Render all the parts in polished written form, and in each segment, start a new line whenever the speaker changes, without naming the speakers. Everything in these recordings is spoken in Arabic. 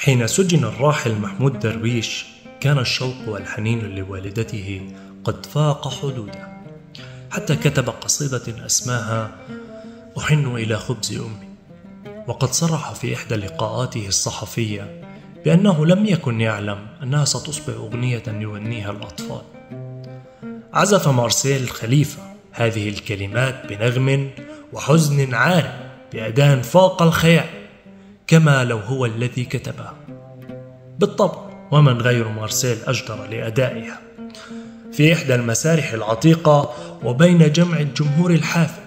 حين سجن الراحل محمود درويش كان الشوق والحنين لوالدته قد فاق حدوده، حتى كتب قصيدة أسماها أحن إلى خبز أمي. وقد صرح في إحدى لقاءاته الصحفية بأنه لم يكن يعلم أنها ستصبح أغنية يغنيها الأطفال. عزف مارسيل خليفة هذه الكلمات بنغم وحزن عار بأداء فاق الخيال، كما لو هو الذي كتبها. بالطبع، ومن غير مارسيل أجدر لأدائها. في إحدى المسارح العتيقة وبين جمع الجمهور الحافل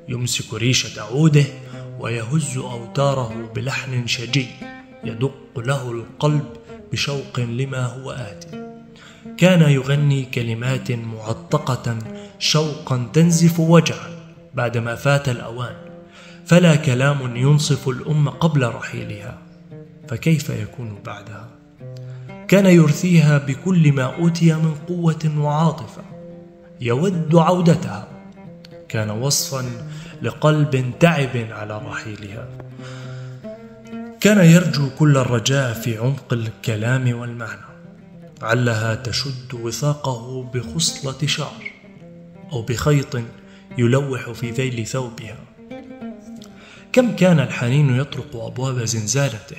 يمسك ريشة عوده ويهز أوتاره بلحن شجي يدق له القلب بشوق لما هو آت. كان يغني كلمات معتقة شوقا تنزف وجعا بعدما فات الأوان، فلا كلام ينصف الأم قبل رحيلها، فكيف يكون بعدها؟ كان يرثيها بكل ما أوتي من قوة وعاطفة، يود عودتها. كان وصفا لقلب تعب على رحيلها. كان يرجو كل الرجاء في عمق الكلام والمعنى، علها تشد وثاقه بخصلة شعر أو بخيط يلوح في ذيل ثوبها. كم كان الحنين يطرق أبواب زنزانته،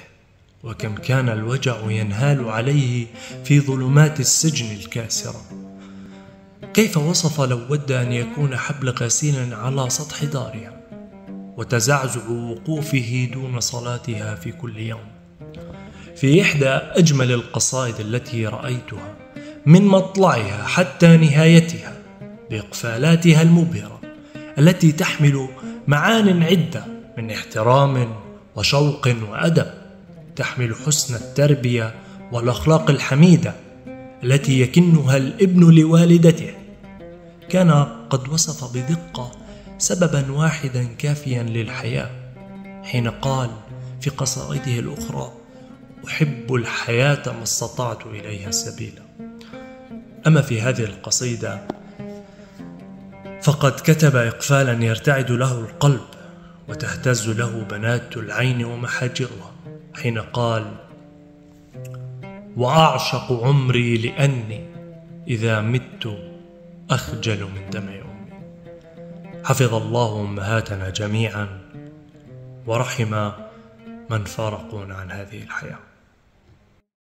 وكم كان الوجع ينهال عليه في ظلمات السجن الكاسرة. كيف وصف لو ود أن يكون حبل غسيل على سطح دارها، وتزعزع وقوفه دون صلاتها في كل يوم. في إحدى أجمل القصائد التي رأيتها من مطلعها حتى نهايتها، بإقفالاتها المبهرة التي تحمل معان عدة من احترام وشوق وأدب، تحمل حسن التربية والأخلاق الحميدة التي يكنها الابن لوالدته، كان قد وصف بدقة سببا واحدا كافيا للحياة، حين قال في قصائده الأخرى: أحب الحياة ما استطعت إليها سبيلا. أما في هذه القصيدة فقد كتب إقفالا يرتعد له القلب وتهتز له بنات العين ومحاجرها، حين قال: وأعشق عمري لأني إذا مت أخجل من دمع أمي. حفظ الله أمهاتنا جميعا ورحم من فارقونا عن هذه الحياة.